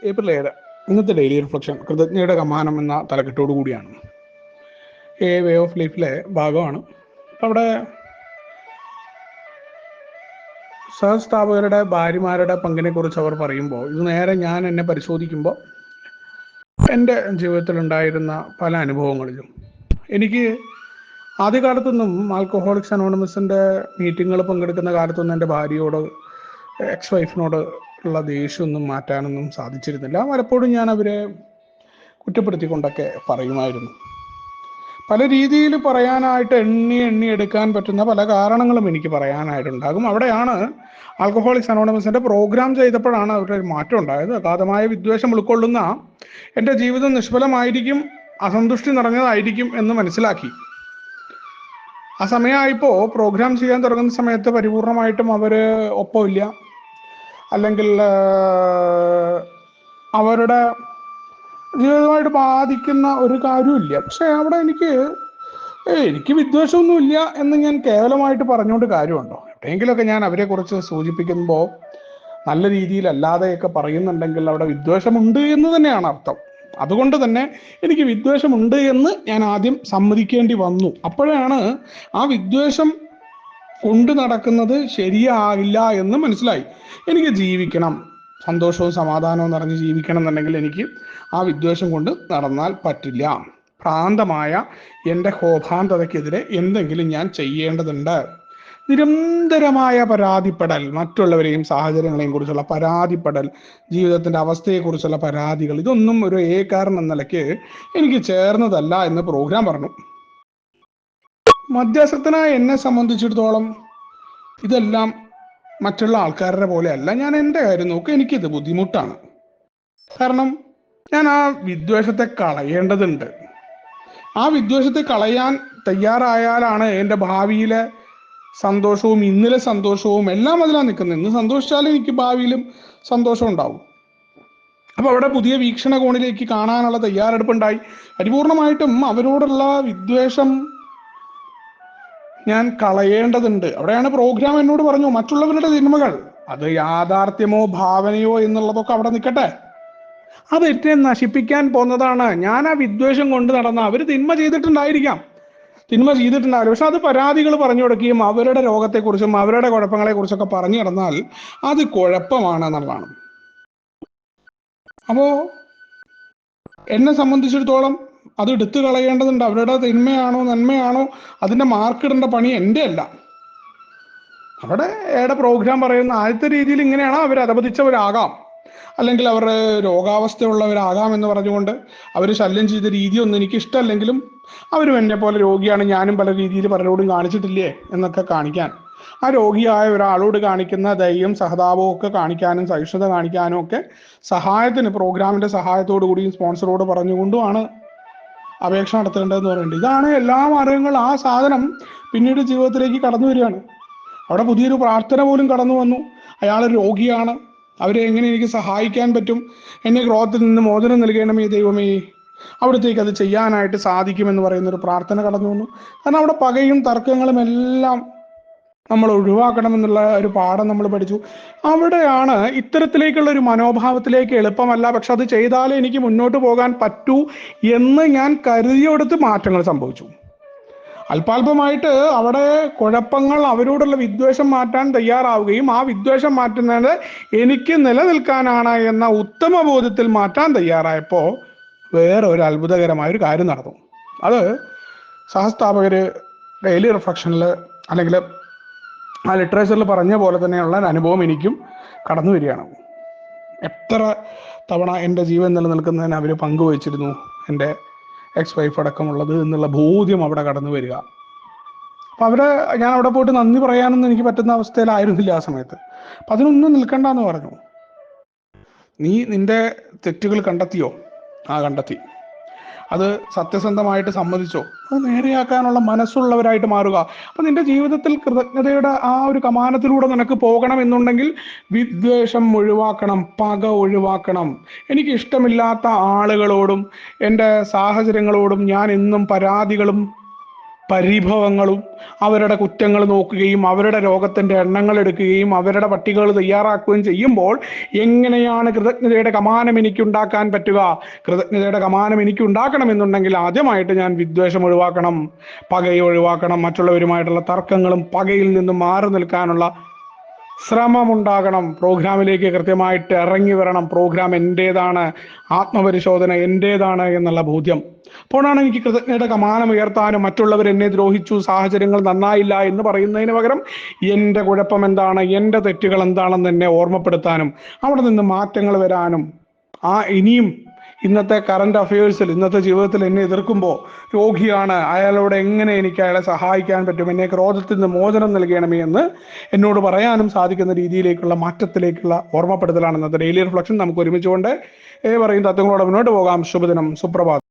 April 7 ഇന്നത്തെ daily reflection കൃതജ്ഞയുടെ കമാനം എന്ന തലക്കെട്ടോടു കൂടിയാണ്. വേ ഓഫ് ലൈഫിലെ ഭാഗമാണ്. അവിടെ സഹസ്ഥാപകരുടെ ഭാര്യമാരുടെ പങ്കിനെ കുറിച്ച് അവർ പറയുമ്പോൾ ഇത് നേരെ ഞാൻ എന്നെ പരിശോധിക്കുമ്പോൾ എൻ്റെ ജീവിതത്തിലുണ്ടായിരുന്ന പല അനുഭവങ്ങളിലും എനിക്ക് ആദ്യകാലത്തൊന്നും ആൽക്കഹോളിക്സ് അനോണിമസിൻ്റെ മീറ്റിങ്ങുകൾ പങ്കെടുക്കുന്ന കാലത്തൊന്നും എൻ്റെ ഭാര്യയോട് എക്സ് വൈഫിനോട് ഉള്ള ദേഷ്യമൊന്നും മാറ്റാനൊന്നും സാധിച്ചിരുന്നില്ല. പലപ്പോഴും ഞാൻ അവരെ കുറ്റപ്പെടുത്തിക്കൊണ്ടൊക്കെ പറയുമായിരുന്നു. പല രീതിയിൽ പറയാനായിട്ട് എണ്ണി എടുക്കാൻ പറ്റുന്ന പല കാരണങ്ങളും എനിക്ക് പറയാനായിട്ടുണ്ടാകും. അവിടെയാണ് ആൽക്കഹോളിക്സ് അനോണിമസിൻ്റെ പ്രോഗ്രാം ചെയ്തപ്പോഴാണ് അവരുടെ ഒരു മാറ്റം ഉണ്ടായത്. അഗാധമായ വിദ്വേഷം ഉൾക്കൊള്ളുന്ന എൻ്റെ ജീവിതം നിഷ്ഫലമായിരിക്കും, അസന്തുഷ്ടി നിറഞ്ഞതായിരിക്കും എന്ന് മനസ്സിലാക്കി. ആ സമയമായപ്പോൾ പ്രോഗ്രാം ചെയ്യാൻ തുടങ്ങുന്ന സമയത്ത് പരിപൂർണമായിട്ടും അവർ ഒപ്പമില്ല, അല്ലെങ്കിൽ അവരുടെ ജീവിതമായിട്ട് ബാധിക്കുന്ന ഒരു കാര്യമില്ല. പക്ഷെ അവിടെ എനിക്ക് വിദ്വേഷമൊന്നുമില്ല എന്ന് ഞാൻ കേവലമായിട്ട് പറഞ്ഞുകൊണ്ട് കാര്യമുണ്ടോ? എവിടെയെങ്കിലുമൊക്കെ ഞാൻ അവരെക്കുറിച്ച് സൂചിപ്പിക്കുമ്പോൾ നല്ല രീതിയിലല്ലാതെയൊക്കെ പറയുന്നുണ്ടെങ്കിൽ അവിടെ വിദ്വേഷമുണ്ട് എന്ന് തന്നെയാണ് അർത്ഥം. അതുകൊണ്ട് തന്നെ എനിക്ക് വിദ്വേഷമുണ്ട് എന്ന് ഞാൻ ആദ്യം സമ്മതിക്കേണ്ടി വന്നു. അപ്പോഴാണ് ആ വിദ്വേഷം കൊണ്ട് നടക്കുന്നത് ശരിയാകില്ല എന്ന് മനസ്സിലായി. എനിക്ക് ജീവിക്കണം, സന്തോഷവും സമാധാനവും നിറഞ്ഞ് ജീവിക്കണം എന്നുണ്ടെങ്കിൽ എനിക്ക് ആ വിദ്വേഷം കൊണ്ട് നടന്നാൽ പറ്റില്ല. ഭ്രാന്തമായ എൻ്റെ കോപാന്തതയ്ക്കെതിരെ എന്തെങ്കിലും ഞാൻ ചെയ്യേണ്ടതുണ്ട്. നിരന്തരമായ പരാതിപ്പെടൽ, മറ്റുള്ളവരെയും സാഹചര്യങ്ങളെയും കുറിച്ചുള്ള പരാതിപ്പെടൽ, ജീവിതത്തിൻ്റെ അവസ്ഥയെക്കുറിച്ചുള്ള പരാതികൾ, ഇതൊന്നും ഒരു ഏകാരൻ എന്ന നിലയ്ക്ക് എനിക്ക് ചേർന്നതല്ല എന്ന് പ്രോഗ്രാം പറഞ്ഞു. മധ്യസ്ഥനായ എന്നെ സംബന്ധിച്ചിടത്തോളം ഇതെല്ലാം മറ്റുള്ള ആൾക്കാരുടെ പോലെയല്ല. ഞാൻ എൻ്റെ കാര്യം നോക്കുക, എനിക്കിത് ബുദ്ധിമുട്ടാണ്. കാരണം ഞാൻ ആ വിദ്വേഷത്തെ കളയേണ്ടതുണ്ട്. ആ വിദ്വേഷത്തെ കളയാൻ തയ്യാറായാലാണ് എൻ്റെ ഭാവിയിലെ സന്തോഷവും ഇന്നിലെ സന്തോഷവും എല്ലാം അതിലാണ് നിൽക്കുന്നത്. ഇന്ന് സന്തോഷിച്ചാലും എനിക്ക് ഭാവിയിലും സന്തോഷം ഉണ്ടാവും. അപ്പോൾ അവിടെ പുതിയ വീക്ഷണകോണിലേക്ക് കാണാനുള്ള തയ്യാറെടുപ്പുണ്ടായി. പരിപൂർണമായിട്ടും അവരോടുള്ള വിദ്വേഷം ഞാൻ കളയേണ്ടതുണ്ട്. അവിടെയാണ് പ്രോഗ്രാം എന്നോട് പറഞ്ഞു, മറ്റുള്ളവരുടെ തിന്മകൾ അത് യാഥാർത്ഥ്യമോ ഭാവനയോ എന്നുള്ളതൊക്കെ അവിടെ നിൽക്കട്ടെ, അത് എന്നെ നശിപ്പിക്കാൻ പോകുന്നതാണ്. ഞാൻ ആ വിദ്വേഷം കൊണ്ട് നടന്ന അവർ തിന്മ ചെയ്തിട്ടുണ്ടാവില്ല, പക്ഷെ അത് പരാതികൾ പറഞ്ഞു കൊടുക്കുകയും അവരുടെ രോഗത്തെക്കുറിച്ചും അവരുടെ കുഴപ്പങ്ങളെക്കുറിച്ചൊക്കെ പറഞ്ഞു നടന്നാൽ അത് കുഴപ്പമാണ് എന്നുള്ളതാണ്. അപ്പോൾ എന്നെ സംബന്ധിച്ചിടത്തോളം അത് എടുത്തു കളയേണ്ടതുണ്ട്. അവരുടെ തിന്മയാണോ നന്മയാണോ അതിൻ്റെ മാർക്കിടേണ്ട പണി എൻ്റെ അല്ല. അവിടെ പ്രോഗ്രാം പറയുന്ന ആദ്യത്തെ രീതിയിൽ ഇങ്ങനെയാണ്, അവർ അധപതിച്ചവരാകാം, അല്ലെങ്കിൽ അവർ രോഗാവസ്ഥയുള്ളവരാകാം എന്ന് പറഞ്ഞുകൊണ്ട് അവർ ശല്യം ചെയ്ത രീതിയൊന്നും എനിക്ക് ഇഷ്ടമല്ലെങ്കിലും അവരും എന്നെ പോലെ രോഗിയാണ്, ഞാനും പല രീതിയിൽ പലരോടും കാണിച്ചിട്ടില്ലേ എന്നൊക്കെ കാണിക്കാൻ, ആ രോഗിയായ ഒരാളോട് കാണിക്കുന്ന ദയയും സഹതാപവും ഒക്കെ കാണിക്കാനും സഹിഷ്ണുത കാണിക്കാനും ഒക്കെ സഹായത്തിന് പ്രോഗ്രാമിൻ്റെ സഹായത്തോടു കൂടിയും സ്പോൺസറോട് പറഞ്ഞുകൊണ്ടുമാണ് അപേക്ഷ നടത്തേണ്ടതെന്ന് പറയുന്നത്. ഇതാണ് എല്ലാ മാർഗങ്ങളും. ആ സാധനം പിന്നീട് ജീവിതത്തിലേക്ക് കടന്നു വരികയാണ്. അവിടെ പുതിയൊരു പ്രാർത്ഥന പോലും കടന്നു വന്നു. അയാൾ രോഗിയാണ്, അവരെ എങ്ങനെ എനിക്ക് സഹായിക്കാൻ പറ്റും, എന്നെ ക്രോധത്തിൽ നിന്ന് മോചനം നൽകണമേ ദൈവമേ, അവിടത്തേക്ക് അത് ചെയ്യാനായിട്ട് സാധിക്കുമെന്ന് പറയുന്നൊരു പ്രാർത്ഥന കടന്നു വന്നു. കാരണം അവിടെ പകയും തർക്കങ്ങളും എല്ലാം നമ്മൾ ഒഴിവാക്കണമെന്നുള്ള ഒരു പാഠം നമ്മൾ പഠിച്ചു. അവിടെയാണ് ഇത്തരത്തിലേക്കുള്ള ഒരു മനോഭാവത്തിലേക്ക് എളുപ്പമല്ല, പക്ഷെ അത് ചെയ്താലേ എനിക്ക് മുന്നോട്ട് പോകാൻ പറ്റൂ എന്ന് ഞാൻ കരുതിയെടുത്ത് മാറ്റങ്ങൾ സംഭവിച്ചു. അല്പാൽപമായിട്ട് അവിടെ കുഴപ്പങ്ങൾ, അവരോടുള്ള വിദ്വേഷം മാറ്റാൻ തയ്യാറാവുകയും ആ വിദ്വേഷം മാറ്റുന്നത് എനിക്ക് നിലനിൽക്കാനാണ് എന്ന ഉത്തമ ബോധ്യത്തിൽ മാറ്റാൻ തയ്യാറായപ്പോൾ വേറെ ഒരു അത്ഭുതകരമായൊരു കാര്യം നടന്നു. അത് സഹസ്ഥാപകർ ഡെയിലി റിഫ്ലക്ഷനിൽ അല്ലെങ്കിൽ ആ ലിറ്ററേച്ചറിൽ പറഞ്ഞ പോലെ തന്നെയുള്ള ഒരു അനുഭവം എനിക്കും കടന്നു വരികയാണ്. എത്ര തവണ എൻ്റെ ജീവൻ നിലനിൽക്കുന്നതിന് അവർ പങ്കുവച്ചിരുന്നു എൻ്റെ എക്സ് വൈഫ് അടക്കമുള്ളത് എന്നുള്ള ബോധ്യം അവിടെ കടന്നു വരിക. അപ്പം ഞാൻ അവിടെ പോയിട്ട് നന്ദി പറയാനൊന്നും എനിക്ക് പറ്റുന്ന അവസ്ഥയിലായിരുന്നില്ല ആ സമയത്ത്. അപ്പം അതിനൊന്നും നിൽക്കണ്ടെന്ന് പറഞ്ഞു. നീ നിന്റെ തെറ്റുകൾ കണ്ടെത്തിയോ? കണ്ടെത്തി. അത് സത്യസന്ധമായിട്ട് സമ്മതിച്ചോ? അത് നേരെയാക്കാനുള്ള മനസ്സുള്ളവരായിട്ട് മാറുക. അപ്പം നിന്റെ ജീവിതത്തിൽ കൃതജ്ഞതയുടെ ആ ഒരു കമാനത്തിലൂടെ നിനക്ക് പോകണം എന്നുണ്ടെങ്കിൽ വിദ്വേഷം ഒഴിവാക്കണം, പക ഒഴിവാക്കണം. എനിക്ക് ഇഷ്ടമില്ലാത്ത ആളുകളോടും എൻ്റെ സാഹചര്യങ്ങളോടും ഞാൻ എന്നും പരാതികളും പരിഭവങ്ങളും അവരുടെ കുറ്റങ്ങൾ നോക്കുകയും അവരുടെ രോഗത്തിന്റെ എണ്ണങ്ങൾ എടുക്കുകയും അവരുടെ പട്ടികകൾ തയ്യാറാക്കുകയും ചെയ്യുമ്പോൾ എങ്ങനെയാണ് കൃതജ്ഞതയുടെ കമാനം എനിക്ക് ഉണ്ടാക്കാൻ പറ്റുക? കൃതജ്ഞതയുടെ കമാനം എനിക്ക് ഉണ്ടാക്കണമെന്നുണ്ടെങ്കിൽ ആദ്യമായിട്ട് ഞാൻ വിദ്വേഷം ഒഴിവാക്കണം, പകയെ ഒഴിവാക്കണം, മറ്റുള്ളവരുമായിട്ടുള്ള തർക്കങ്ങളും പകയിൽ നിന്നും മാറി നിൽക്കാനുള്ള ശ്രമമുണ്ടാകണം. പ്രോഗ്രാമിലേക്ക് കൃത്യമായിട്ട് ഇറങ്ങി വരണം. പ്രോഗ്രാം എൻ്റേതാണ്, ആത്മപരിശോധന എൻ്റേതാണ് എന്നുള്ള ബോധ്യം. അപ്പോഴാണ് എനിക്ക് കൃതജ്ഞതയുടെ കമാനം ഉയർത്താനും മറ്റുള്ളവർ എന്നെ ദ്രോഹിച്ചു, സാഹചര്യങ്ങൾ നന്നായില്ല എന്ന് പറയുന്നതിന് പകരം എൻ്റെ കുഴപ്പം എന്താണ്, എൻ്റെ തെറ്റുകൾ എന്താണെന്ന് എന്നെ ഓർമ്മപ്പെടുത്താനും അവിടെ നിന്ന് മാറ്റങ്ങൾ വരാനും ഇനിയും ഇന്നത്തെ കറണ്ട് അഫയേഴ്സിൽ ഇന്നത്തെ ജീവിതത്തിൽ എന്നെ എതിർക്കുമ്പോൾ രോഗിയാണ്, അയാളോട് എങ്ങനെ എനിക്ക് അയാളെ സഹായിക്കാൻ പറ്റും, എന്നെ ക്രോധത്തിൽ നിന്ന് മോചനം നൽകണമേ എന്ന് എന്നോട് പറയാനും സാധിക്കുന്ന രീതിയിലേക്കുള്ള മാറ്റത്തിലേക്കുള്ള ഓർമ്മപ്പെടുത്തലാണ് ഇന്നത്തെ ഡെയിലി റിഫ്ലക്ഷൻ. നമുക്ക് ഒരുമിച്ചുകൊണ്ട് പറയും തത്വങ്ങളോട് മുന്നോട്ട് പോകാം. ശുഭദിനം, സുപ്രഭാതം.